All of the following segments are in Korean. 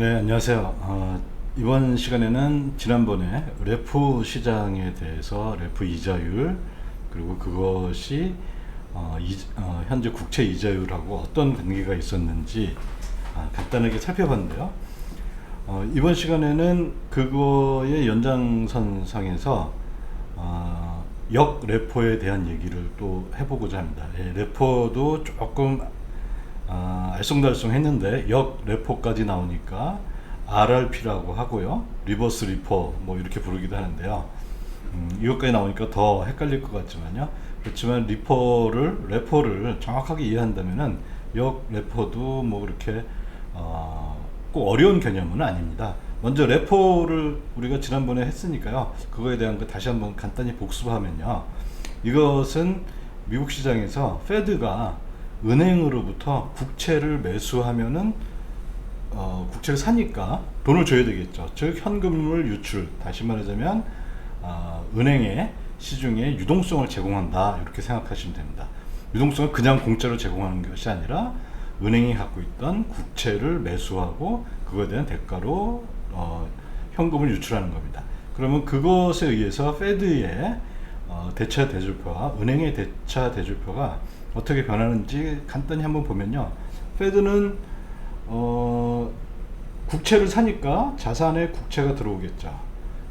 네, 안녕하세요. 이번 시간에는 지난번에 레포 시장에 대해서 레포 이자율, 그리고 그것이 현재 국채 이자율하고 어떤 관계가 있었는지 간단하게 살펴봤는데요. 이번 시간에는 그거의 연장선상에서 역 레포에 대한 얘기를 또 해보고자 합니다. 레포도 조금 알쏭달쏭 했는데 역 레포까지 나오니까 RRP라고 하고요, 리버스 리포 뭐 이렇게 부르기도 하는데요. 이것까지 나오니까 더 헷갈릴 것 같지만요. 그렇지만 레포를 정확하게 이해한다면은 역 레포도 뭐 그렇게 꼭 어려운 개념은 아닙니다. 먼저 레포를 우리가 지난번에 했으니까요, 그거에 대한 거 다시 한번 간단히 복습하면요, 이것은 미국 시장에서 페드가 은행으로부터 국채를 매수하면은 국채를 사니까 돈을 줘야 되겠죠. 즉 현금을 유출, 다시 말하자면 은행에 시중에 유동성을 제공한다, 이렇게 생각하시면 됩니다. 유동성은 그냥 공짜로 제공하는 것이 아니라 은행이 갖고 있던 국채를 매수하고 그거에 대한 대가로 현금을 유출하는 겁니다. 그러면 그것에 의해서 페드의 대차 대조표와 은행의 대차 대조표가 어떻게 변하는지 간단히 한번 보면요, 페드는 국채를 사니까 자산에 국채가 들어오겠죠.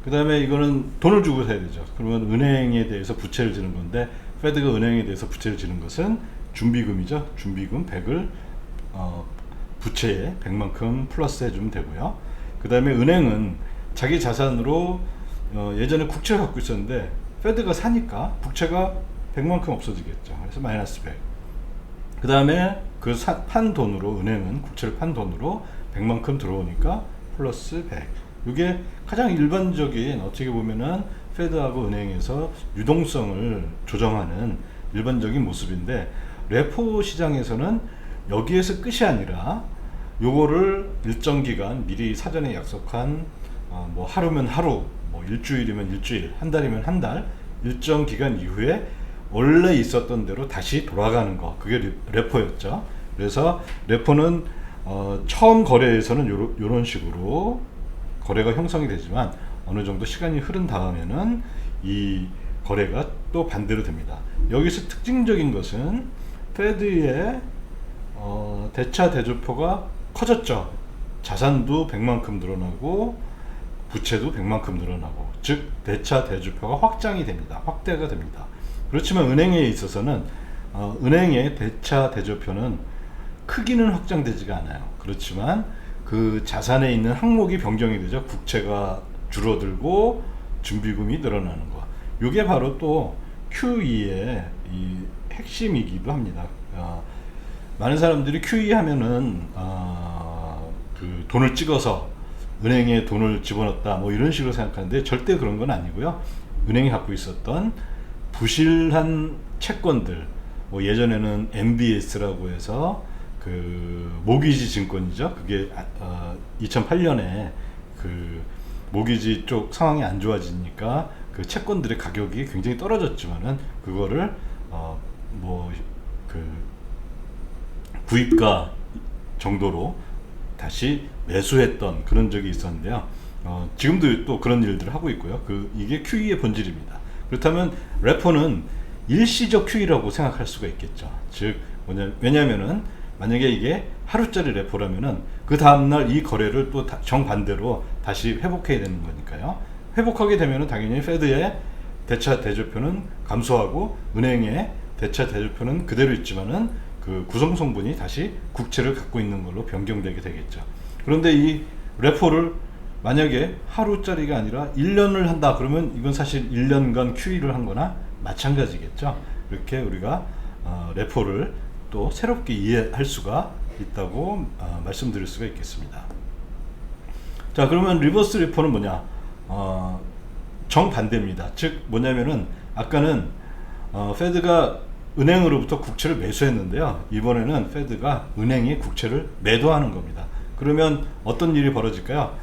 그 다음에 이거는 돈을 주고 사야 되죠. 그러면 은행에 대해서 부채를 지는 건데, 페드가 은행에 대해서 부채를 지는 것은 준비금이죠. 준비금 100을 부채에 100만큼 플러스 해주면 되고요. 그 다음에 은행은 자기 자산으로 예전에 국채를 갖고 있었는데 페드가 사니까 부채가 100만큼 없어지겠죠. 그래서 마이너스 100. 그 다음에 판 돈으로, 은행은 국채를 판 돈으로 100만큼 들어오니까 플러스 100. 이게 가장 일반적인, 어떻게 보면은 페드하고 은행에서 유동성을 조정하는 일반적인 모습인데, 레포 시장에서는 여기에서 끝이 아니라 요거를 일정 기간 미리 사전에 약속한 뭐 하루면 하루, 뭐 일주일이면 일주일, 한 달이면 한 달, 일정 기간 이후에 원래 있었던 대로 다시 돌아가는 거, 그게 레포였죠. 그래서 레포는 처음 거래에서는 요런 식으로 거래가 형성이 되지만 어느 정도 시간이 흐른 다음에는 이 거래가 또 반대로 됩니다. 여기서 특징적인 것은 페드의 대차 대조표가 커졌죠. 자산도 100만큼 늘어나고 부채도 100만큼 늘어나고, 즉 대차 대조표가 확장이 됩니다. 확대가 됩니다. 그렇지만 은행에 있어서는 은행의 대차 대조표는 크기는 확장되지가 않아요. 그렇지만 그 자산에 있는 항목이 변경이 되죠. 국채가 줄어들고 준비금이 늘어나는 거. 이게 바로 또 QE의 이 핵심이기도 합니다. 많은 사람들이 QE 하면은 그 돈을 찍어서 은행에 돈을 집어넣었다, 뭐 이런 식으로 생각하는데 절대 그런 건 아니고요. 은행이 갖고 있었던 부실한 채권들, 뭐 예전에는 MBS라고 해서 그 모기지 증권이죠. 그게 2008년에 그 모기지 쪽 상황이 안 좋아지니까 그 채권들의 가격이 굉장히 떨어졌지만은 그거를 뭐 그 구입가 정도로 다시 매수했던 그런 적이 있었는데요. 지금도 또 그런 일들을 하고 있고요. 이게 QE의 본질입니다. 그렇다면 레포는 일시적 QE라고 생각할 수가 있겠죠. 즉 왜냐하면은 만약에 이게 하루짜리 레포라면은 그 다음날 이 거래를 또 정반대로 다시 회복해야 되는 거니까요. 회복하게 되면은 당연히 페드의 대차 대조표는 감소하고 은행의 대차 대조표는 그대로 있지만은 그 구성 성분이 다시 국채를 갖고 있는 걸로 변경되게 되겠죠. 그런데 이 레포를 만약에 하루짜리가 아니라 1년을 한다 그러면 이건 사실 1년간 QE를 한 거나 마찬가지겠죠. 이렇게 우리가 레포를 또 새롭게 이해할 수가 있다고 말씀드릴 수가 있겠습니다. 자, 그러면 리버스 레포는 뭐냐? 정반대입니다. 즉 뭐냐면은 아까는 페드가 은행으로부터 국채를 매수했는데요, 이번에는 페드가 은행이 국채를 매도하는 겁니다. 그러면 어떤 일이 벌어질까요?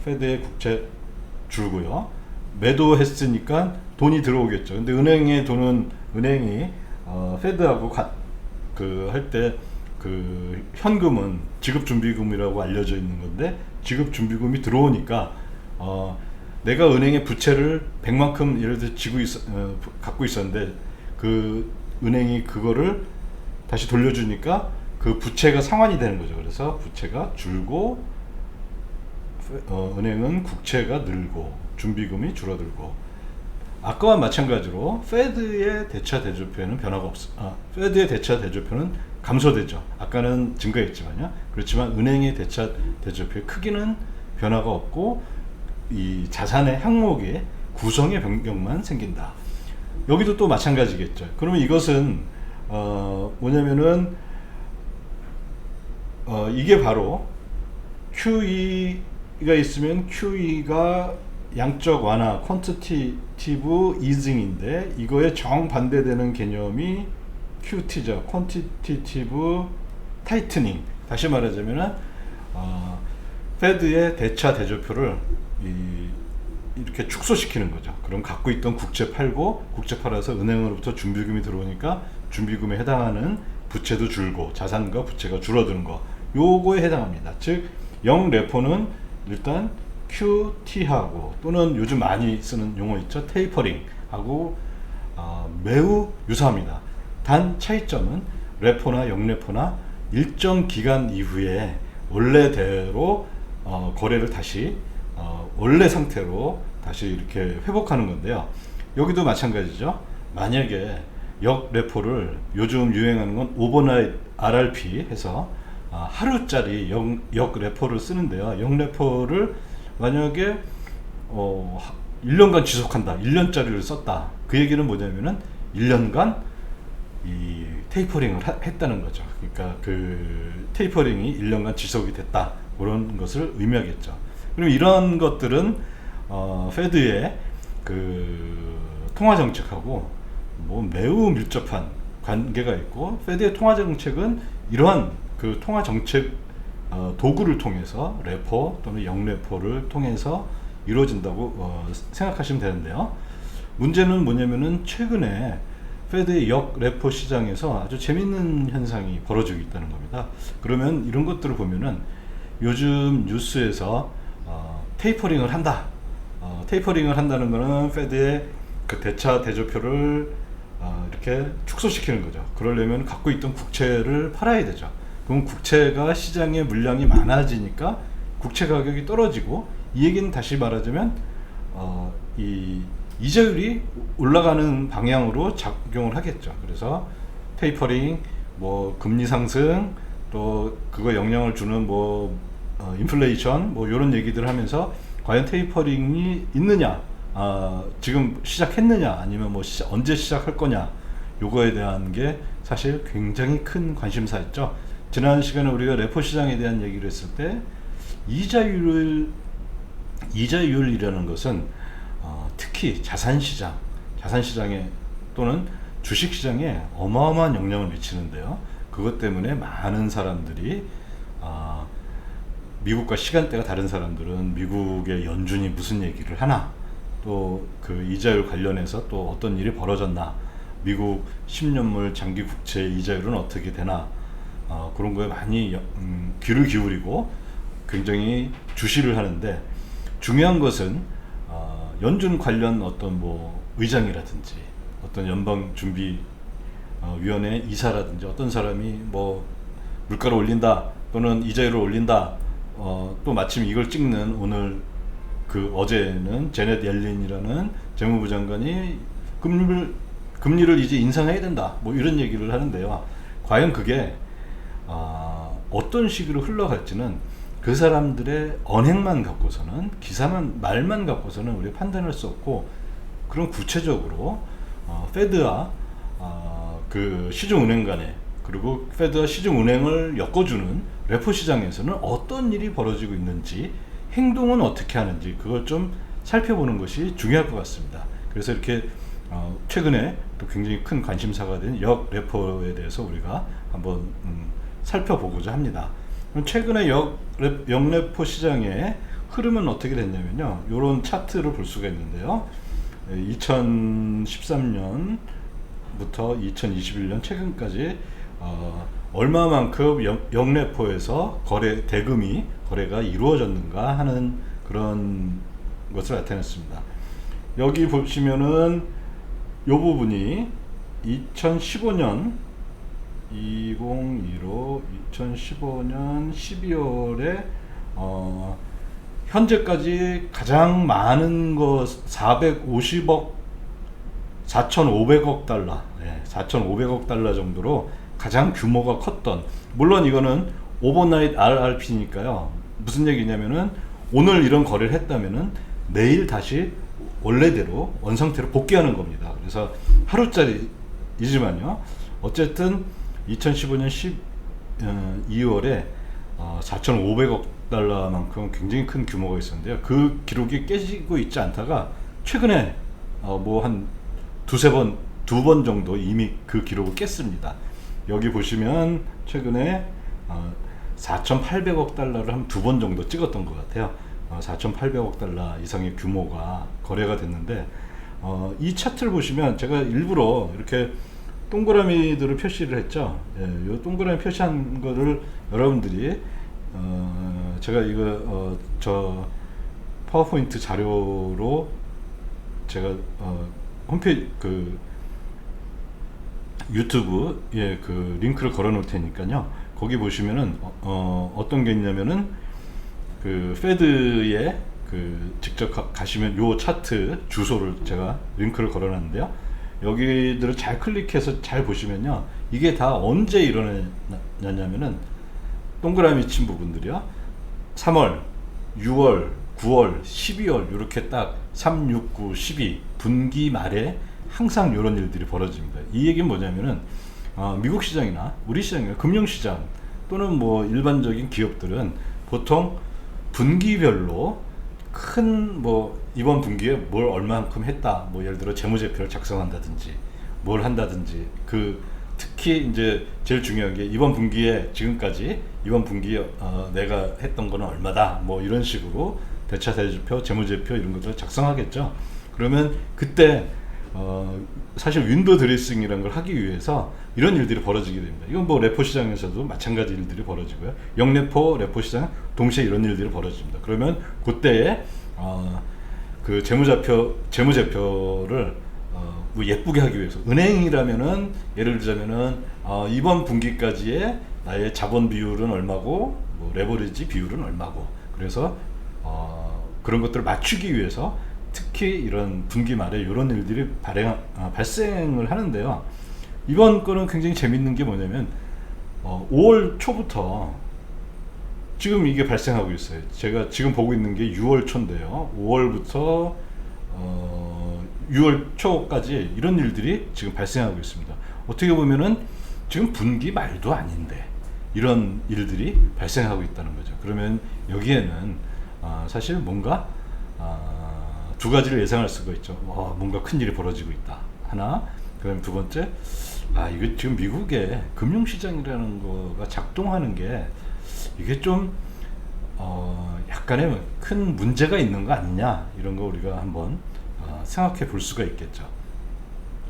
페드의 국채 줄고요, 매도했으니까 돈이 들어오겠죠. 근데 은행의 돈은, 은행이 페드하고 할 때 그 현금은 지급준비금이라고 알려져 있는 건데, 지급준비금이 들어오니까 내가 은행에 부채를 100만큼 예를 들어 갖고 있었는데, 그 은행이 그거를 다시 돌려주니까 그 부채가 상환이 되는 거죠. 그래서 부채가 줄고 은행은 국채가 늘고 준비금이 줄어들고, 아까와 마찬가지로 페드의 대차 대조표에는 변화가 페드의 대차 대조표는 감소되죠. 아까는 증가했지만요. 그렇지만 은행의 대차 대조표의 크기는 변화가 없고 이 자산의 항목의 구성의 변경만 생긴다. 여기도 또 마찬가지겠죠. 그러면 이것은 뭐냐면은 이게 바로 QE가 있으면 QE가 양적 완화, 퀀티티브 이징인데, 이거에 정반대되는 개념이 QT죠. 퀀티티브 타이트닝. 다시 말하자면은 페드의 대차 대조표를 이렇게 축소시키는 거죠. 그럼 갖고 있던 국채 팔고, 국채 팔아서 은행으로부터 준비금이 들어오니까 준비금에 해당하는 부채도 줄고 자산과 부채가 줄어드는 거, 요거에 해당합니다. 즉 0레포는 일단 QT하고, 또는 요즘 많이 쓰는 용어 있죠, 테이퍼링하고 매우 유사합니다. 단 차이점은 레포나 0레포나 일정 기간 이후에 원래대로 거래를 다시 원래 상태로 다시 이렇게 회복하는 건데요. 여기도 마찬가지죠. 만약에 역레포를, 요즘 유행하는 건 오버나잇 RRP 해서 하루짜리 역레포를 쓰는데요. 역레포를 만약에 1년간 지속한다, 1년짜리를 썼다, 그 얘기는 뭐냐면은 1년간 이 테이퍼링을 했다는 거죠. 그러니까 그 테이퍼링이 1년간 지속이 됐다, 그런 것을 의미하겠죠. 그럼 이런 것들은 페드의 그 통화 정책하고 뭐 매우 밀접한 관계가 있고, 페드의 통화 정책은 이러한 그 통화 정책 도구를 통해서 레포 또는 역레포를 통해서 이루어진다고 생각하시면 되는데요. 문제는 뭐냐면은 최근에 페드의 역레포 시장에서 아주 재밌는 현상이 벌어지고 있다는 겁니다. 그러면 이런 것들을 보면은 요즘 뉴스에서 테이퍼링을 한다. 테이퍼링을 한다는 거는 페드의 그 대차 대조표를 이렇게 축소시키는 거죠. 그러려면 갖고 있던 국채를 팔아야 되죠. 그럼 국채가 시장에 물량이 많아지니까 국채 가격이 떨어지고, 이 얘기는 다시 말하자면 이 이자율이 올라가는 방향으로 작용을 하겠죠. 그래서 테이퍼링, 뭐 금리 상승, 또 그거 영향을 주는 뭐 인플레이션, 뭐 이런 얘기들 하면서 과연 테이퍼링이 있느냐, 지금 시작했느냐, 아니면 뭐 언제 시작할 거냐, 요거에 대한 게 사실 굉장히 큰 관심사였죠. 지난 시간에 우리가 레포 시장에 대한 얘기를 했을 때 이자율이라는 것은 특히 자산시장에 또는 주식시장에 어마어마한 영향을 미치는데요. 그것 때문에 많은 사람들이 미국과 시간대가 다른 사람들은 미국의 연준이 무슨 얘기를 하나, 또 그 이자율 관련해서 또 어떤 일이 벌어졌나, 미국 10년물 장기 국채 이자율은 어떻게 되나, 그런 거에 많이 귀를 기울이고 굉장히 주시를 하는데, 중요한 것은 연준 관련 어떤 뭐 의장이라든지 어떤 연방준비위원회 이사라든지 어떤 사람이 뭐 물가를 올린다 또는 이자율을 올린다, 또 마침 이걸 찍는 오늘 그 어제는 제넷 옐린이라는 재무부 장관이 금리를 이제 인상해야 된다, 뭐 이런 얘기를 하는데요. 과연 그게 어떤 식으로 흘러갈지는 그 사람들의 언행만 갖고서는, 말만 갖고서는 우리가 판단할 수 없고, 그런 구체적으로 페드와 그 시중은행 간에, 그리고 페드와 시중은행을 엮어주는 레포 시장에서는 어떤 일이 벌어지고 있는지, 행동은 어떻게 하는지, 그걸 좀 살펴보는 것이 중요할 것 같습니다. 그래서 이렇게 최근에 또 굉장히 큰 관심사가 된 역레포에 대해서 우리가 한번 살펴보고자 합니다. 최근에 역레포 시장의 흐름은 어떻게 됐냐면요, 이런 차트를 볼 수가 있는데요. 2013년부터 2021년 최근까지 얼마만큼 영래포에서 거래가 이루어졌는가 하는 그런 것을 나타냈습니다. 여기 보시면은 이 부분이 2015년 2015년 12월에 현재까지 가장 많은 거 4,500억 달러, 4,500억 달러 정도로 가장 규모가 컸던, 물론 이거는 오버나잇 RRP니까요. 무슨 얘기냐면은 오늘 이런 거래를 했다면은 내일 다시 원래대로 원상태로 복귀하는 겁니다. 그래서 하루짜리이지만요. 어쨌든 2015년 12월에 4,500억 달러만큼 굉장히 큰 규모가 있었는데요. 그 기록이 깨지고 있지 않다가 최근에 뭐 한 두 번 정도 이미 그 기록을 깼습니다. 여기 보시면 최근에 4,800억 달러를 한 두 번 정도 찍었던 것 같아요. 4,800억 달러 이상의 규모가 거래가 됐는데, 이 차트를 보시면 제가 일부러 이렇게 동그라미들을 표시를 했죠. 이 동그라미 표시한 거를 여러분들이 제가 이거 저 파워포인트 자료로 제가 홈페이지 그 유튜브에 그 링크를 걸어 놓을 테니까요. 거기 보시면은 어떤 게 있냐면은 그 페드에 그 직접 가시면 요 차트 주소를 제가 링크를 걸어 놨는데요. 여기들을 잘 클릭해서 잘 보시면요. 이게 다 언제 일어났냐면은 동그라미 친 부분들이요. 3월, 6월, 9월, 12월 이렇게 딱 3, 6, 9, 12 분기 말에 항상 이런 일들이 벌어집니다. 이 얘기는 뭐냐면은 미국 시장이나 우리 시장이나 금융시장 또는 뭐 일반적인 기업들은 보통 분기별로 큰 뭐 이번 분기에 뭘 얼마만큼 했다, 뭐 예를 들어 재무제표를 작성한다든지 뭘 한다든지, 그 특히 이제 제일 중요한 게 이번 분기에 지금까지 이번 분기에 내가 했던 거는 얼마다, 뭐 이런 식으로 대차대조표, 재무제표 이런 것들을 작성하겠죠. 그러면 그때 사실 윈도우 드레싱이라는 걸 하기 위해서 이런 일들이 벌어지게 됩니다. 이건 뭐 레포 시장에서도 마찬가지 일들이 벌어지고요. 영레포, 레포 시장 동시에 이런 일들이 벌어집니다. 그러면 그때에 그 재무제표를 뭐 예쁘게 하기 위해서, 은행이라면은 예를 들자면은 이번 분기까지의 나의 자본 비율은 얼마고, 뭐 레버리지 비율은 얼마고, 그래서 그런 것들을 맞추기 위해서 특히 이런 분기 말에 이런 일들이 발생을 하는데요. 이번 거는 굉장히 재밌는 게 뭐냐면 5월 초부터 지금 이게 발생하고 있어요. 제가 지금 보고 있는 게 6월 초인데요. 5월부터 6월 초까지 이런 일들이 지금 발생하고 있습니다. 어떻게 보면은 지금 분기 말도 아닌데 이런 일들이 발생하고 있다는 거죠. 그러면 여기에는 사실 뭔가 두 가지를 예상할 수가 있죠. 뭔가 큰 일이 벌어지고 있다. 하나. 그다음 두 번째, 이거 지금 미국의 금융시장이라는 거가 작동하는 게 이게 좀 약간의 큰 문제가 있는 거 아니냐, 이런 거 우리가 한번 생각해 볼 수가 있겠죠.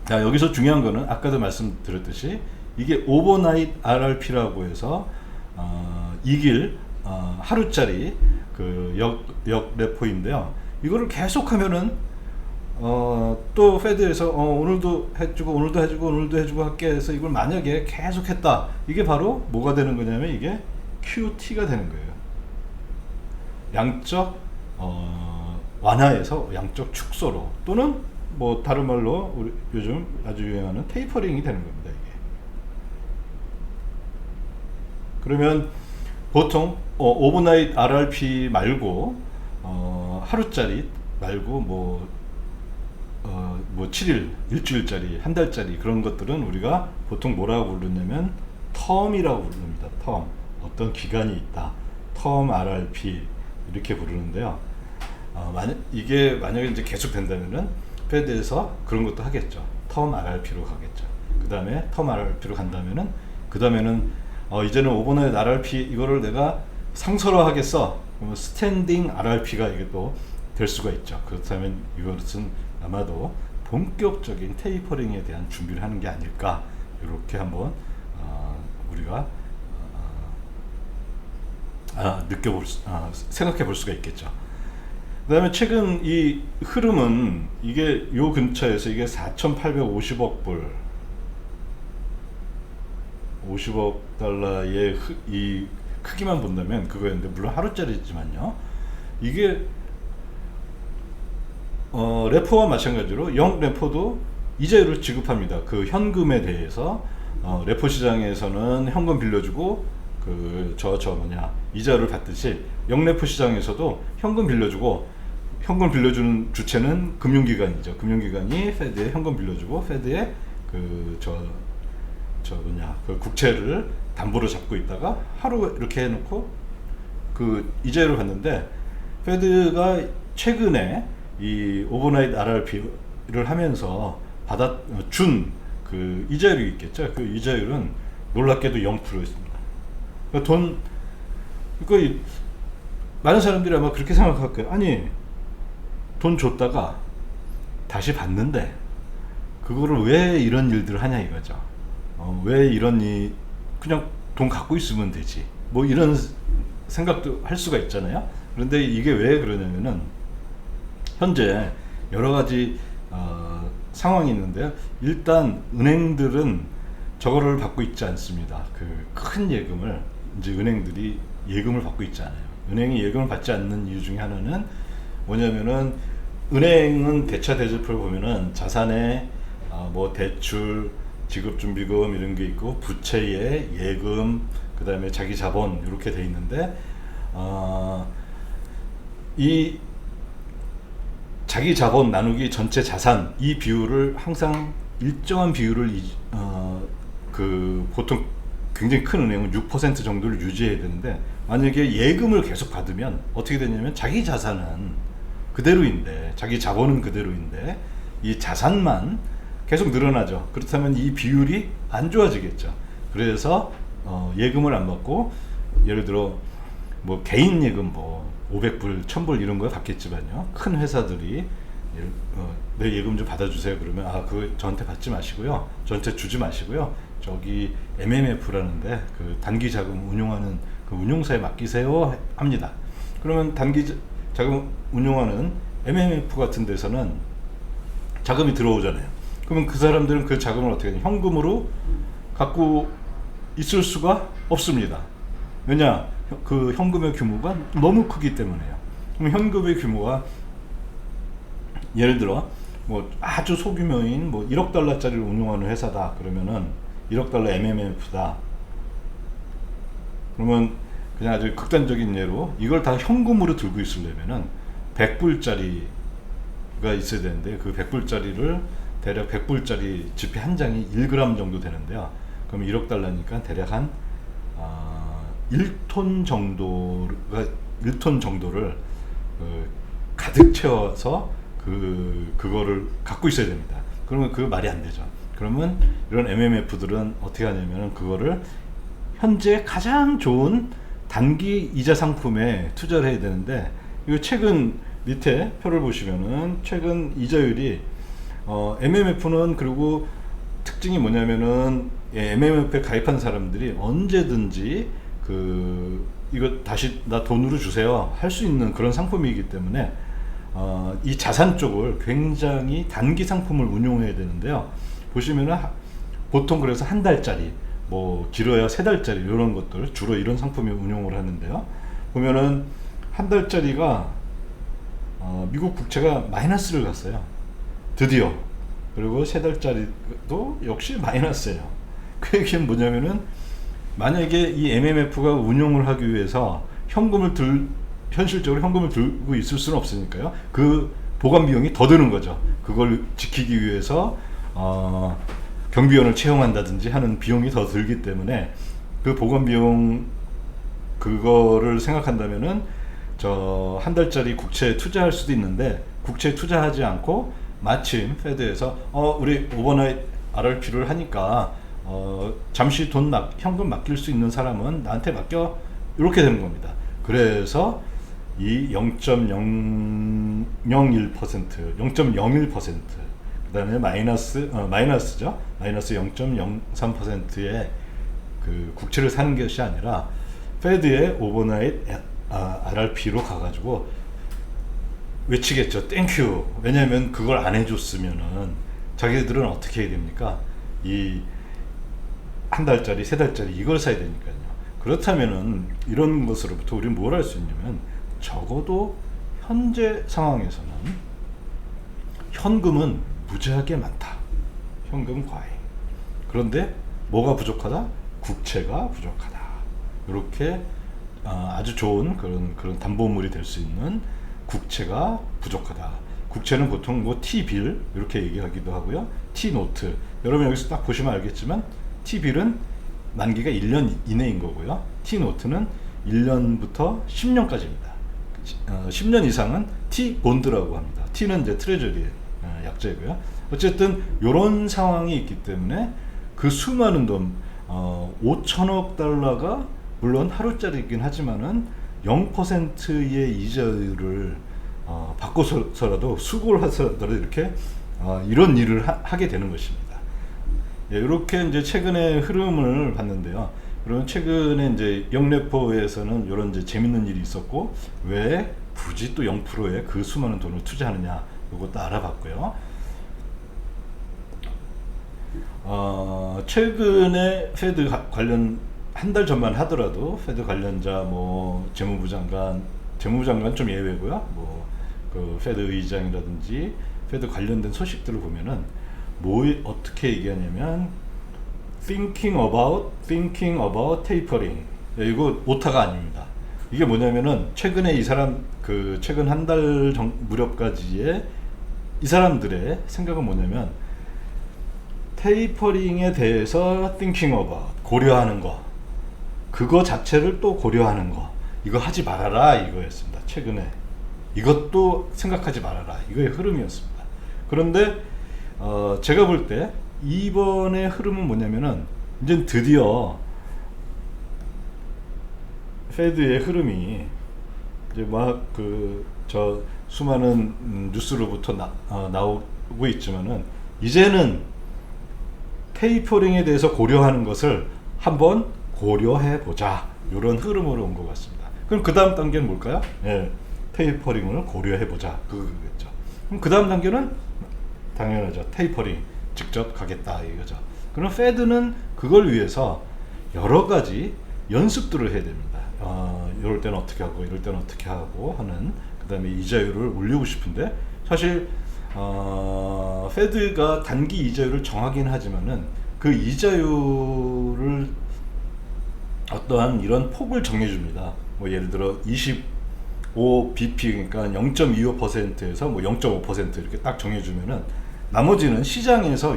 자, 여기서 중요한 거는 아까도 말씀드렸듯이 이게 오버나잇 RRP라고 해서 이길 하루짜리 그 역 레포인데요. 이거를 계속하면은 또 페드에서 오늘도 해주고 오늘도 해주고 오늘도 해주고 할게 해서 이걸 만약에 계속했다, 이게 바로 뭐가 되는 거냐면 이게 QT가 되는 거예요. 양적 완화에서 양적 축소로, 또는 뭐 다른 말로 우리 요즘 아주 유행하는 테이퍼링이 되는 겁니다. 이게. 그러면 보통 오버나잇 RRP 말고 하루짜리 말고 뭐 7일, 일주일짜리, 한 달짜리 그런 것들은 우리가 보통 뭐라고 부르냐면 텀이라고 부릅니다. 텀. 어떤 기간이 있다. 텀 RRP 이렇게 부르는데요. 이게 만약에 이제 계속 된다면은 페드에서 그런 것도 하겠죠. 텀 RRP로 가겠죠. 그 다음에 텀 RRP로 간다면은 그 다음에는 이제는 오버나잇 RRP 이거를 내가 상설화 하겠어. 그러면 스탠딩 RRP가 이게 또 될 수가 있죠. 그렇다면 이것은 아마도 본격적인 테이퍼링에 대한 준비를 하는 게 아닐까, 이렇게 한번 우리가 생각해 볼 수가 있겠죠. 그 다음에 최근 이 흐름은 이게 요 근처에서 이게 4,850억 불 50억 달러의 이 크기만 본다면 그거였는데, 물론 하루짜리지만요, 이게 레포와 마찬가지로 영 레포도 이자율을 지급합니다. 그 현금에 대해서 레포 시장에서는 현금 빌려주고 이자를 받듯이 영레포 시장에서도 현금 빌려주고, 현금 빌려주는 주체는 금융기관이죠. 금융기관이 페드에 현금 빌려주고 페드에 그 국채를 담보로 잡고 있다가 하루 이렇게 해놓고 그 이자율을 받는데, 페드가 최근에 이 오버나이트 RRP를 하면서 준 그 이자율이 있겠죠. 그 이자율은 놀랍게도 0%였습니다. 그러니까 많은 사람들이 아마 그렇게 생각할 거예요. 아니, 돈 줬다가 다시 받는데 그거를 왜 이런 일들을 하냐 이거죠. 왜 그냥 돈 갖고 있으면 되지, 뭐 이런 생각도 할 수가 있잖아요. 그런데 이게 왜 그러냐면은 현재 여러 가지 상황이 있는데요. 일단 은행들은 저거를 받고 있지 않습니다. 그 큰 예금을 이제 은행들이 예금을 받고 있지 않아요. 은행이 예금을 받지 않는 이유 중에 하나는 뭐냐면은, 은행은 대차 대조표를 보면은 자산에 뭐 대출, 지급준비금 이런 게 있고, 부채에 예금, 그 다음에 자기 자본 이렇게 돼 있는데, 이 자기 자본 나누기 전체 자산, 이 비율을 항상 일정한 비율을 보통 굉장히 큰 은행은 6% 정도를 유지해야 되는데, 만약에 예금을 계속 받으면 어떻게 되냐면 자기 자산은 그대로인데, 자기 자본은 그대로인데 이 자산만 계속 늘어나죠. 그렇다면 이 비율이 안 좋아지겠죠. 그래서 예금을 안 받고, 예를 들어 뭐 개인 예금 뭐 500불, 1000불 이런 거 받겠지만요, 큰 회사들이 내 예금 좀 받아주세요 그러면, 그거 저한테 받지 마시고요, 저한테 주지 마시고요, 저기 MMF라는데 그 단기 자금 운용하는 그 운용사에 맡기세요 합니다. 그러면 단기 자금 운용하는 MMF 같은 데서는 자금이 들어오잖아요. 그러면 그 사람들은 그 자금을 어떻게 하냐, 현금으로 갖고 있을 수가 없습니다. 왜냐, 그 현금의 규모가 너무 크기 때문에요. 그럼 현금의 규모가 예를 들어 뭐 아주 소규모인 뭐 1억 달러짜리를 운용하는 회사다 그러면은 1억 달러 MMF다. 그러면 그냥 아주 극단적인 예로 이걸 다 현금으로 들고 있으려면은 100불짜리가 있어야 되는데, 그 100불짜리를 대략 100불짜리 지폐 한 장이 1g 정도 되는데요. 그럼 1억 달러니까 대략 한 1톤 정도를 가득 채워서 그거를 갖고 있어야 됩니다. 그러면 그 말이 안 되죠. 그러면 이런 MMF들은 어떻게 하냐면은 그거를 현재 가장 좋은 단기 이자 상품에 투자를 해야 되는데, 이거 최근 밑에 표를 보시면은 최근 이자율이 MMF는, 그리고 특징이 뭐냐면은 MMF에 가입한 사람들이 언제든지 이거 다시 나 돈으로 주세요 할 수 있는 그런 상품이기 때문에 이 자산 쪽을 굉장히 단기 상품을 운용해야 되는데요. 보시면은 보통 그래서 한 달짜리, 뭐 길어야 3달짜리 이런 것들, 주로 이런 상품을 운용을 하는데요. 보면은 한 달짜리가 미국 국채가 마이너스를 갔어요, 드디어. 그리고 3달짜리도 역시 마이너스예요. 그 얘기는 뭐냐면은, 만약에 이 MMF가 운용을 하기 위해서 현실적으로 현금을 들고 있을 수는 없으니까요, 그 보관 비용이 더 드는 거죠. 그걸 지키기 위해서 경비원을 채용한다든지 하는 비용이 더 들기 때문에, 그 보관 비용 그거를 생각한다면은 한 달짜리 국채에 투자할 수도 있는데, 국채에 투자하지 않고 마침 페드에서 우리 오버나이트 RRP를 하니까 잠시 현금 맡길 수 있는 사람은 나한테 맡겨, 이렇게 되는 겁니다. 그래서 이 0.001%, 0.01%, 그 다음에 마이너스죠. 마이너스 0.03%의 그 국채를 사는 것이 아니라 페드의 오버나잇 RRP로 가가지고 외치겠죠. 땡큐. 왜냐하면 그걸 안 해줬으면은 자기들은 어떻게 해야 됩니까? 이 한 달짜리, 세 달짜리 이걸 사야 되니까요. 그렇다면은 이런 것으로부터 우리는 뭘 할 수 있냐면, 적어도 현재 상황에서는 현금은 무지하게 많다. 현금 과잉. 그런데 뭐가 부족하다? 국채가 부족하다. 이렇게 아주 좋은 그런 담보물이 될 수 있는 국채가 부족하다. 국채는 보통 뭐 T빌 이렇게 얘기하기도 하고요. T노트. 여러분 여기서 딱 보시면 알겠지만 T빌은 만기가 1년 이내인 거고요. T노트는 1년부터 10년까지입니다. 10년 이상은 T본드라고 합니다. T는 이제 트레저리 약자이고요. 어쨌든 이런 상황이 있기 때문에 그 수많은 돈 5천억 달러가 물론 하루짜리이긴 하지만은 0%의 이자율을 바꿔서라도 수고를 하더라도 이렇게 이런 일을 하게 되는 것입니다. 예, 이렇게 이제 최근의 흐름을 봤는데요. 그러면 최근에 이제 영래포에서는 이런 이제 재밌는 일이 있었고, 왜 굳이 또 0%에 그 수많은 돈을 투자하느냐, 이것도 알아봤고요. 최근에 페드 관련 한 달 전만 하더라도 페드 관련자 뭐 재무부 장관 좀 예외고요. 뭐 그 페드 의장이라든지 페드 관련된 소식들을 보면은 뭐 어떻게 얘기하냐면 thinking about tapering. 이거 오타가 아닙니다. 이게 뭐냐면은 최근에 이 사람 최근 한 달 무렵까지의 이 사람들의 생각은 뭐냐면 테이퍼링에 대해서 thinking about 고려하는 거, 그거 자체를 또 고려하는 거, 이거 하지 말아라 이거였습니다. 최근에 이것도 생각하지 말아라 이거의 흐름이었습니다. 그런데 제가 볼 때 이번의 흐름은 뭐냐면은 이제 드디어 페드의 흐름이 이제 막 저 수많은 뉴스로부터 나오고 있지만은 이제는 테이퍼링에 대해서 고려하는 것을 한번 고려해 보자, 이런 흐름으로 온 것 같습니다. 그럼 그 다음 단계는 뭘까요? 예, 테이퍼링을 고려해 보자, 그거겠죠. 그럼 그 다음 단계는 당연하죠. 테이퍼링 직접 가겠다 이거죠. 그럼 페드는 그걸 위해서 여러 가지 연습들을 해야 됩니다. 이럴 때는 어떻게 하고 이럴 때는 어떻게 하고 하는, 그 다음에 이자율을 올리고 싶은데 사실 페드가 단기 이자율을 정하긴 하지만은 그 이자율을 어떠한 이런 폭을 정해줍니다. 뭐 예를 들어 25bp, 그러니까 0.25%에서 뭐 0.5% 이렇게 딱 정해주면은 나머지는 시장에서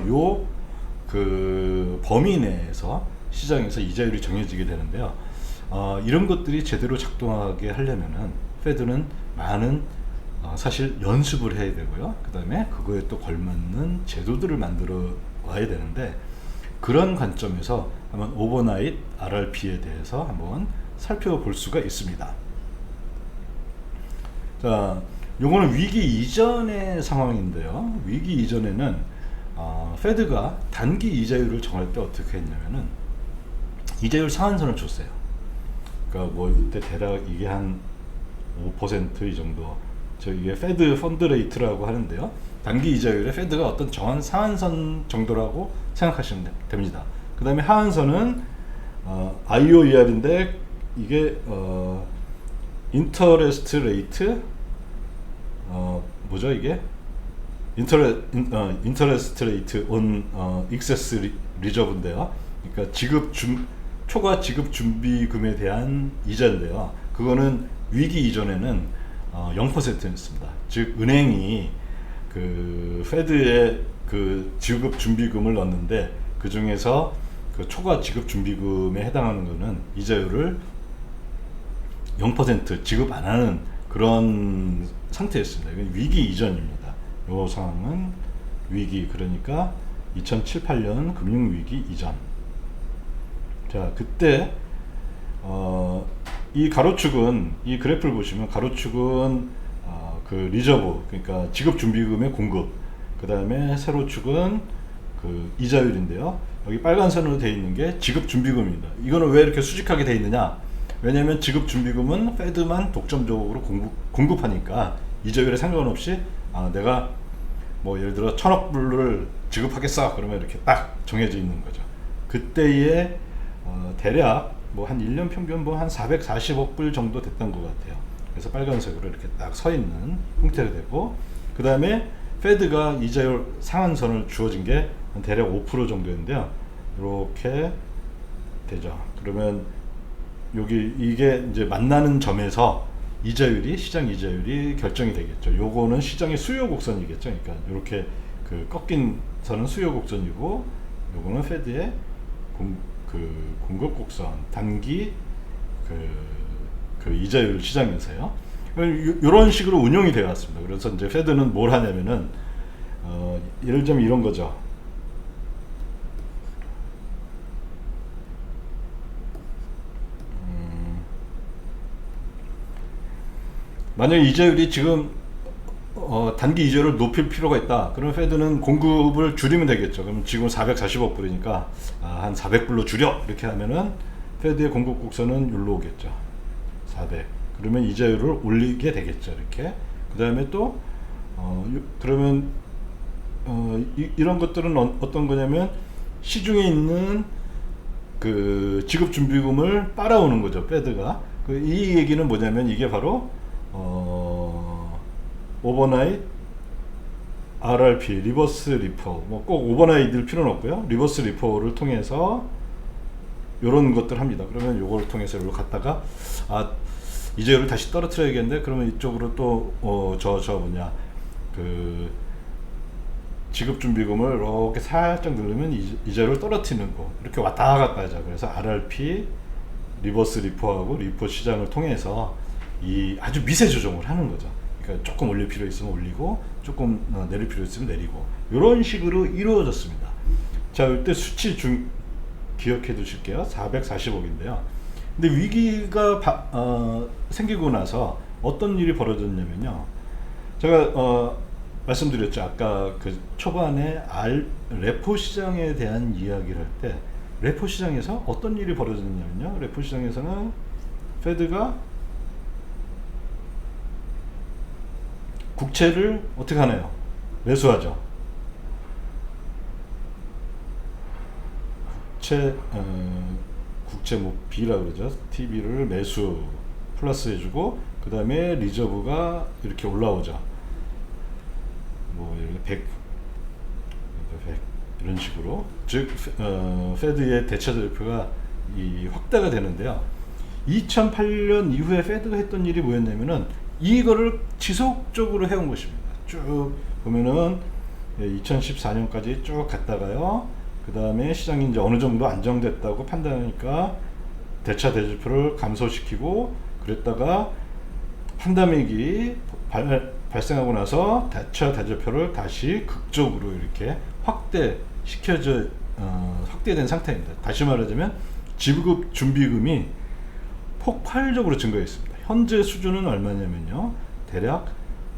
그 범위 내에서 시장에서 이자율이 정해지게 되는데요. 이런 것들이 제대로 작동하게 하려면은 페드는 많은 사실 연습을 해야 되고요. 그 다음에 그거에 또 걸맞는 제도들을 만들어 와야 되는데, 그런 관점에서 한번 오버나잇 RRP에 대해서 한번 살펴볼 수가 있습니다. 자, 요거는 위기 이전의 상황인데요. 위기 이전에는 페드가 단기 이자율을 정할 때 어떻게 했냐면은 이자율 상한선을 줬어요. 그러니까 뭐 이때 대략 이게 한 5% 이 정도, 이게 페드 펀드 레이트라고 하는데요. 단기 이자율에 페드가 어떤 정한 상한선 정도라고 생각하시면 됩니다. 그 다음에 하한선은 IOER인데 이게 인터레스트 레이트 뭐죠 이게? 인터레스트 레이트 온 익세스 리저브인데요. 그러니까 초과 지급 준비금에 대한 이자인데요. 그거는 위기 이전에는 0%였습니다. 즉 은행이 그 페드의 그 지급 준비금을 넣는데 그 중에서 그 초과 지급 준비금에 해당하는 거는 이자율을 0% 지급 안 하는 그런 상태였습니다. 이건 위기 이전입니다. 이 상황은 위기, 그러니까 2007, 8년 금융위기 이전. 자, 그때 이 가로축은, 이 그래프를 보시면 가로축은 그 리저브, 그러니까 지급 준비금의 공급, 그 다음에 세로축은 그 이자율인데요. 여기 빨간 선으로 되어 있는 게 지급준비금입니다. 이거는 왜 이렇게 수직하게 되어 있느냐? 왜냐하면 지급준비금은 페드만 독점적으로 공급하니까 이자율에 상관없이 내가 뭐 예를 들어 1,000억 불을 지급하겠어 그러면 이렇게 딱 정해져 있는 거죠. 그때의 대략 뭐 한 1년 평균 뭐 한 440억 불 정도 됐던 것 같아요. 그래서 빨간색으로 이렇게 딱 서 있는 형태가 되고, 그 다음에 페드가 이자율 상한선을 주어진 게 대략 5% 정도인데요. 이렇게 되죠. 그러면 여기 이게 이제 만나는 점에서 이자율이 시장 이자율이 결정이 되겠죠. 요거는 시장의 수요 곡선이겠죠. 그러니까 이렇게 그 꺾인 선은 수요 곡선이고, 요거는 페드의 공급 곡선, 단기 그 이자율 시장에서요. 이런 식으로 운영이 되어 왔습니다. 그래서 이제 페드는 뭘 하냐면은 예를 들면 이런 거죠. 만약 이자율이 지금 단기 이자율을 높일 필요가 있다. 그러면 페드는 공급을 줄이면 되겠죠. 그럼 지금 440억 불이니까 한 400불로 줄여 이렇게 하면은 페드의 공급 곡선은 여기로 오겠죠. 400. 그러면 이자율을 올리게 되겠죠. 이렇게. 그 다음에 또 그러면 이런 것들은 어떤 거냐면 시중에 있는 그 지급준비금을 빨아오는 거죠. 페드가. 이 얘기는 뭐냐면 이게 바로 오버나잇 RRP, 리버스 리포, 뭐 꼭 오버나잇일 필요는 없고요. 리버스 리포를 통해서 이런 것들 합니다. 그러면 요걸 통해서 이걸 갖다가 이자율을 다시 떨어뜨려야겠는데, 그러면 이쪽으로 또 그 지급준비금을 이렇게 살짝 누르면 이자율을 떨어뜨리는 거, 이렇게 왔다 갔다 하죠. 그래서 RRP, 리버스 리포하고 리포 시장을 통해서 이 아주 미세 조정을 하는 거죠. 그러니까 조금 올릴 필요 있으면 올리고 조금 내릴 필요 있으면 내리고, 이런 식으로 이루어졌습니다. 자, 이때 수치 기억해 두실게요. 440억인데요. 근데 위기가 생기고 나서 어떤 일이 벌어졌냐면요. 제가 말씀드렸죠. 아까 그 초반에 레포 시장에 대한 이야기를 할 때 레포 시장에서 어떤 일이 벌어졌냐면요. 레포 시장에서는 페드가 국채를 어떻게 하나요? 매수하죠. 국채 뭐 B라 그러죠. TB를 매수 플러스 해주고, 그 다음에 리저브가 이렇게 올라오죠. 뭐 이렇게 100 이런 식으로, 즉 페드의 대차대표가 확대가 되는데요. 2008년 이후에 페드가 했던 일이 뭐였냐면은 이거를 지속적으로 해온 것입니다. 쭉 보면은 2014년까지 쭉 갔다가요. 그 다음에 시장이 이제 어느 정도 안정됐다고 판단하니까 대차 대조표를 감소시키고, 그랬다가 판다믹이 발생하고 나서 대차 대조표를 다시 극적으로 이렇게 확대된 상태입니다. 다시 말하자면 지급 준비금이 폭발적으로 증가했습니다. 현재 수준은 얼마냐면요, 대략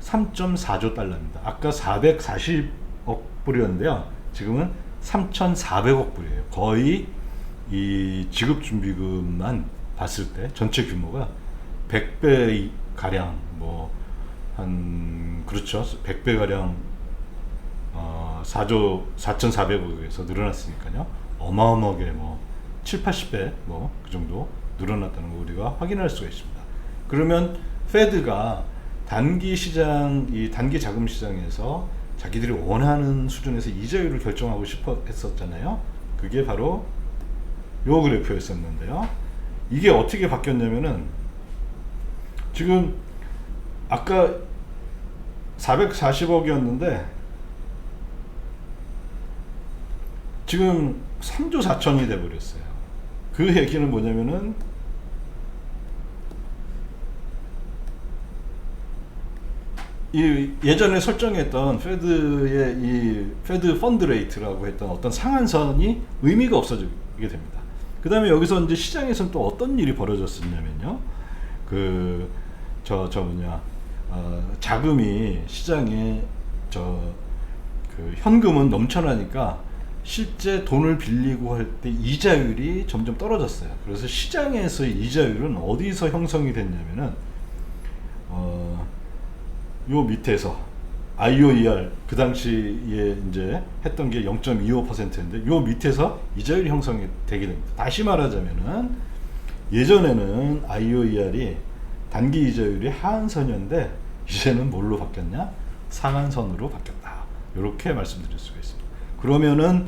3.4조 달러입니다. 아까 440억 불이었는데요, 지금은 3,400억 불이에요. 거의 이 지급준비금만 봤을 때 전체 규모가 100배 가량, 뭐 그렇죠, 100배 가량 4조 4,400억에서 늘어났으니까요. 어마어마하게 뭐 7, 80배 뭐 그 정도 늘어났다는 거 우리가 확인할 수가 있습니다. 그러면 페드가 단기 자금 시장에서 자기들이 원하는 수준에서 이자율을 결정하고 싶어 했었잖아요. 그게 바로 요 그래프였었는데요. 이게 어떻게 바뀌었냐면은, 지금 아까 440억이었는데 지금 3조 4천이 돼버렸어요. 그 얘기는 뭐냐면은 예전에 설정했던 페드의 이 페드 펀드 레이트라고 했던 어떤 상한선이 의미가 없어지게 됩니다. 그 다음에 여기서 이제 시장에서는 또 어떤 일이 벌어졌었냐면요. 자금이 시장에 현금은 넘쳐나니까 실제 돈을 빌리고 할 때 이자율이 점점 떨어졌어요. 그래서 시장에서 이자율은 어디서 형성이 됐냐면은 요 밑에서 IOER 그 당시에 이제 했던 게 0.25%인데 요 밑에서 이자율이 형성이 되게 됩니다. 다시 말하자면은 예전에는 IOER이 단기 이자율이 하한선이었는데 이제는 뭘로 바뀌었냐? 상한선으로 바뀌었다. 이렇게 말씀드릴 수가 있습니다. 그러면은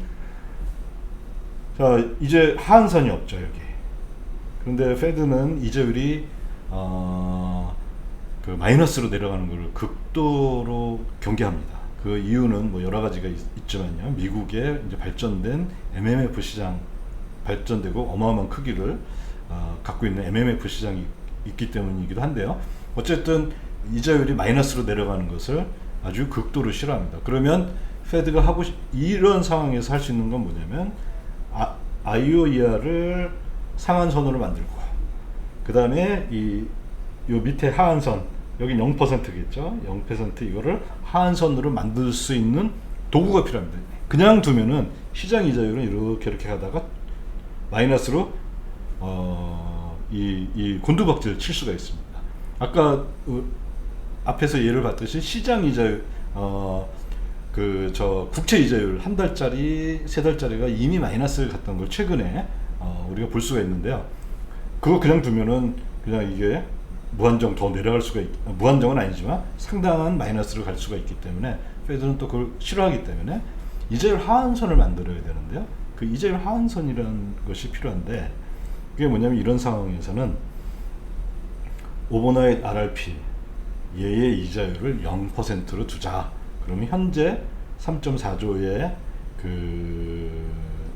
자 이제 하한선이 없죠 여기. 그런데 페드는 이자율이 그 마이너스로 내려가는 것을 극도로 경계합니다. 그 이유는 뭐 여러 가지가 있지만요. 미국의 이제 발전된 MMF 시장 발전되고 어마어마한 크기를 갖고 있는 MMF 시장이 있기 때문이기도 한데요. 어쨌든 이자율이 마이너스로 내려가는 것을 아주 극도로 싫어합니다. 그러면 페드가 이런 상황에서 할 수 있는 건 뭐냐면 IOER을 상한선으로 만들고 그 다음에 요 밑에 하한선 여기 0%겠죠. 0% 이거를 하한선으로 만들 수 있는 도구가 필요합니다. 그냥 두면은 시장 이자율은 이렇게 가다가 마이너스로 이 곤두박질 칠 수가 있습니다. 아까 앞에서 예를 봤듯이 시장 이자율 국채 이자율 한 달짜리 세 달짜리가 이미 마이너스를 갔던 걸 최근에 우리가 볼 수가 있는데요. 그거 그냥 두면은 그냥 이게 무한정 더 내려갈 수가 무한정은 아니지만 상당한 마이너스로 갈 수가 있기 때문에 페드는 또 그걸 싫어하기 때문에 이자율 하한선을 만들어야 되는데요. 그 이자율 하한선이라는 것이 필요한데 그게 뭐냐면 이런 상황에서는 오버나잇 RRP 얘의 이자율을 0%로 두자. 그러면 현재 3.4조의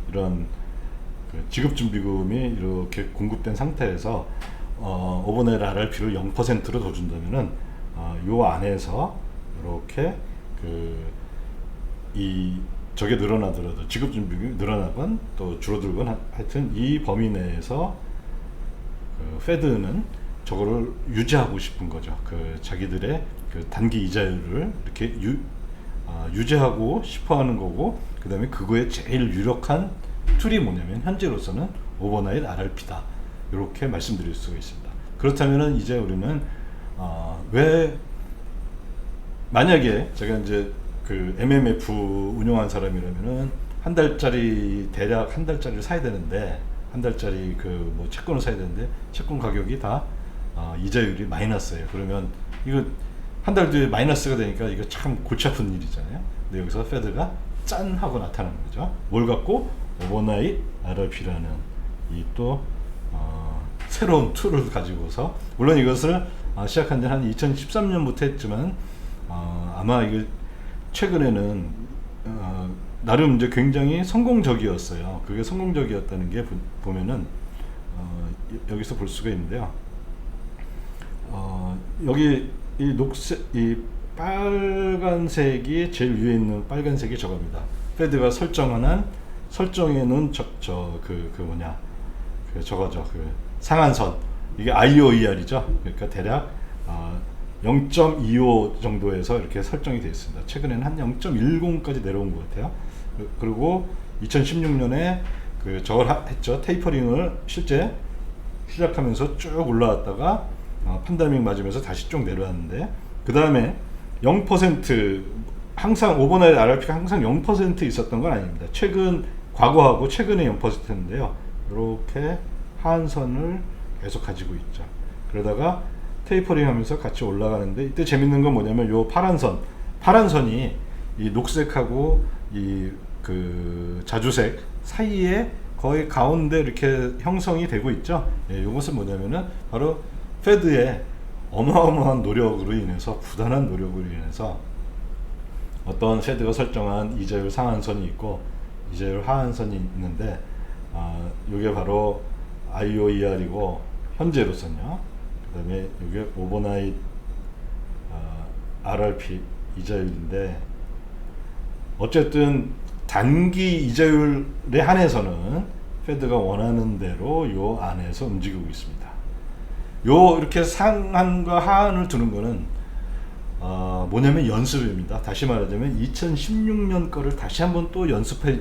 이런 지급준비금이 이렇게 공급된 상태에서 오버나잇 RRP를 0%로 더 준다면은 요 안에서 이렇게 저게 늘어나더라도 지급준비금이 늘어나건 또 줄어들건 하여튼 이 범위 내에서 페드는 저거를 유지하고 싶은 거죠. 자기들의 단기 이자율을 이렇게 유지하고 싶어하는 거고, 그 다음에 그거에 제일 유력한 툴이 뭐냐면 현재로서는 오버나잇 RRP다. 이렇게 말씀드릴 수가 있습니다. 그렇다면은 이제 우리는 왜 만약에 제가 이제 MMF 운영한 사람이라면은 대략 한 달짜리를 사야 되는데 한 달짜리 뭐 채권을 사야 되는데 채권 가격이 다 이자율이 마이너스예요. 그러면 이거 한 달 뒤에 마이너스가 되니까 이거 참 골치 아픈 일이잖아요. 근데 여기서 페드가 짠 하고 나타나는 거죠. 뭘 갖고? 오버나잇 RRP라는 이 또 새로운 툴을 가지고서, 물론 이것을 시작한 지는 한 2013년부터 했지만 아마 이거 최근에는 나름 이제 굉장히 성공적이었어요. 그게 성공적이었다는 게 보면은 여기서 볼 수가 있는데요. 여기 이 녹색, 이 빨간색이 제일 위에 있는 빨간색이 저겁니다. 페드가 설정해 놓은 저거죠. 상한선. 이게 IOER이죠. 그러니까 대략 0.25 정도에서 이렇게 설정이 되어 있습니다. 최근에는 한 0.10까지 내려온 것 같아요. 그리고 2016년에 저걸 했죠. 테이퍼링을 실제 시작하면서 쭉 올라왔다가 팬데믹 맞으면서 다시 쭉 내려왔는데, 그 다음에 0% 항상 오버나잇 RRP가 항상 0% 있었던 건 아닙니다. 과거하고 최근에 0%인데요. 이렇게 하한선을 계속 가지고 있죠. 그러다가 테이퍼링 하면서 같이 올라가는데, 이때 재밌는 건 뭐냐면 요 파란선이 이 녹색하고 자주색 사이에 거의 가운데 이렇게 형성이 되고 있죠. 이것은 뭐냐면은 바로 페드의 어마어마한 노력으로 인해서, 부단한 노력으로 인해서 어떤 페드가 설정한 이자율 상한선이 있고 이자율 하한선이 있는데, 이게 바로 IOER이고 현재로서는요. 그 다음에 이게 오버나잇 RRP 이자율인데, 어쨌든 단기 이자율에 한해서는 페드가 원하는 대로 요 안에서 움직이고 있습니다. 이렇게 상한과 하한을 두는 거는 뭐냐면 연습입니다. 다시 말하자면 2016년 거를 다시 한번 또 연습해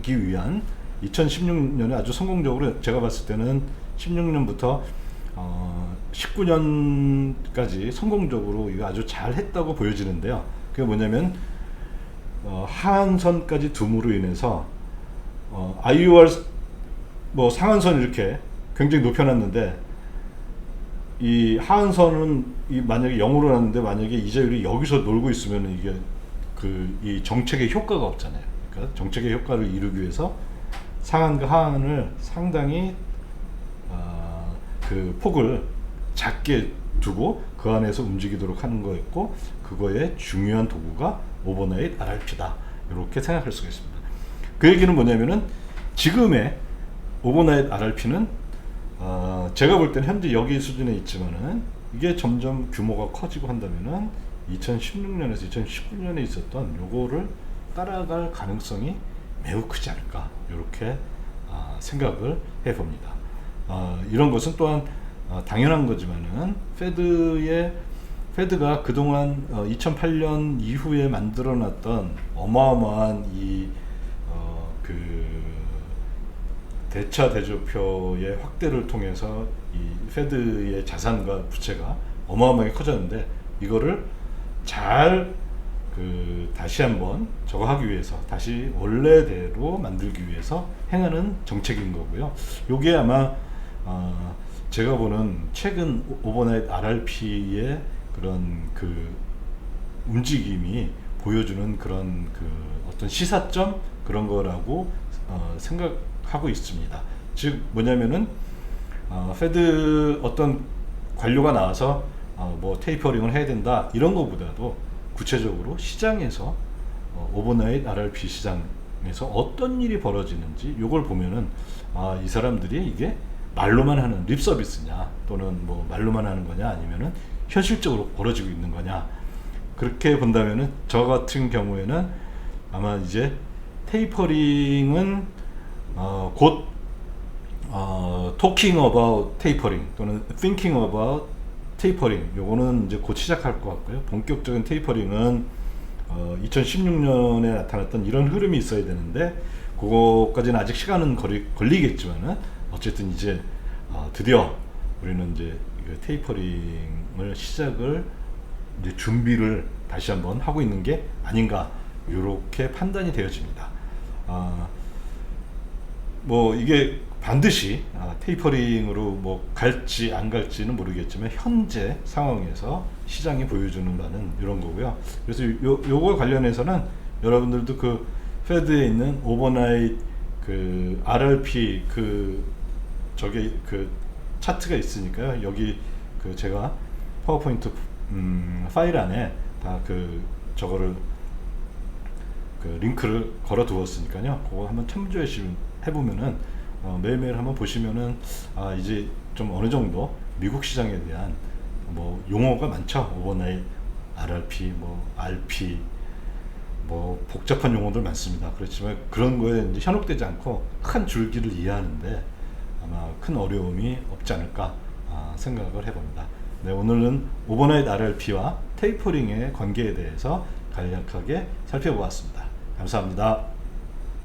위한 2016년에 아주 성공적으로, 제가 봤을 때는 16년부터 19년까지 성공적으로 이거 아주 잘 했다고 보여지는데요. 그게 뭐냐면 하한선까지 둠으로 인해서 IUR 뭐 상한선 이렇게 굉장히 높여놨는데, 이 하한선은 만약에 0으로 놨는데 만약에 이자율이 여기서 놀고 있으면 이게 이 정책의 효과가 없잖아요. 그러니까 정책의 효과를 이루기 위해서 상한과 하한을 상당히 그 폭을 작게 두고 그 안에서 움직이도록 하는 거였고, 그거의 중요한 도구가 오버나잇 RRP다, 이렇게 생각할 수가 있습니다. 그 얘기는 뭐냐면은 지금의 오버나잇 RRP는 제가 볼 때는 현재 여기 수준에 있지만은 이게 점점 규모가 커지고 한다면은 2016년에서 2019년에 있었던 요거를 따라갈 가능성이 매우 크지 않을까, 이렇게 생각을 해봅니다. 이런 것은 또한 당연한 거지만은 페드가 그동안 2008년 이후에 만들어놨던 어마어마한 대차 대조표의 확대를 통해서 이 페드의 자산과 부채가 어마어마하게 커졌는데, 이거를 잘 다시 한번 저거 하기 위해서, 다시 원래대로 만들기 위해서 행하는 정책인 거고요. 요게 아마 제가 보는 최근 오버나잇 RRP의 그런 움직임이 보여주는 그런 어떤 시사점, 그런 거라고 생각하고 있습니다. 즉 뭐냐면은 페드 어떤 관료가 나와서 뭐 테이퍼링을 해야 된다, 이런 거보다도 구체적으로 시장에서 오버나잇 RRP 시장에서 어떤 일이 벌어지는지 요걸 보면은 이 사람들이 이게 말로만 하는 립 서비스냐, 또는 뭐 말로만 하는 거냐, 아니면은 현실적으로 벌어지고 있는 거냐, 그렇게 본다면은 저 같은 경우에는 아마 이제 테이퍼링은 곧 talking about tapering 또는 thinking about tapering, 요거는 이제 곧 시작할 것 같고요. 본격적인 테이퍼링은 2016년에 나타났던 이런 흐름이 있어야 되는데, 그거까지는 아직 시간은 걸리겠지만은 어쨌든 이제 드디어 우리는 이제 테이퍼링을 시작을 이제 준비를 다시 한번 하고 있는 게 아닌가, 이렇게 판단이 되어집니다. 뭐 이게 반드시 테이퍼링으로 뭐 갈지 안 갈지는 모르겠지만 현재 상황에서 시장이 보여주는 바는 이런 거고요. 그래서 요거 관련해서는 여러분들도 페드에 있는 오버나잇 RRP 저게 차트가 있으니까요. 여기 제가 파워포인트 파일 안에 다 저거를 링크를 걸어 두었으니까요. 그거 한번 참조해 보면은 매일매일 한번 보시면은 이제 좀 어느 정도 미국 시장에 대한 뭐 용어가 많죠. 오버나잇 RRP, 뭐 RP, 뭐 복잡한 용어들 많습니다. 그렇지만 그런 거에 이제 현혹되지 않고 큰 줄기를 이해하는데 아마 큰 어려움이 없지 않을까 생각을 해봅니다. 네, 오늘은 오버나잇 RRP와 테이퍼링의 관계에 대해서 간략하게 살펴보았습니다. 감사합니다.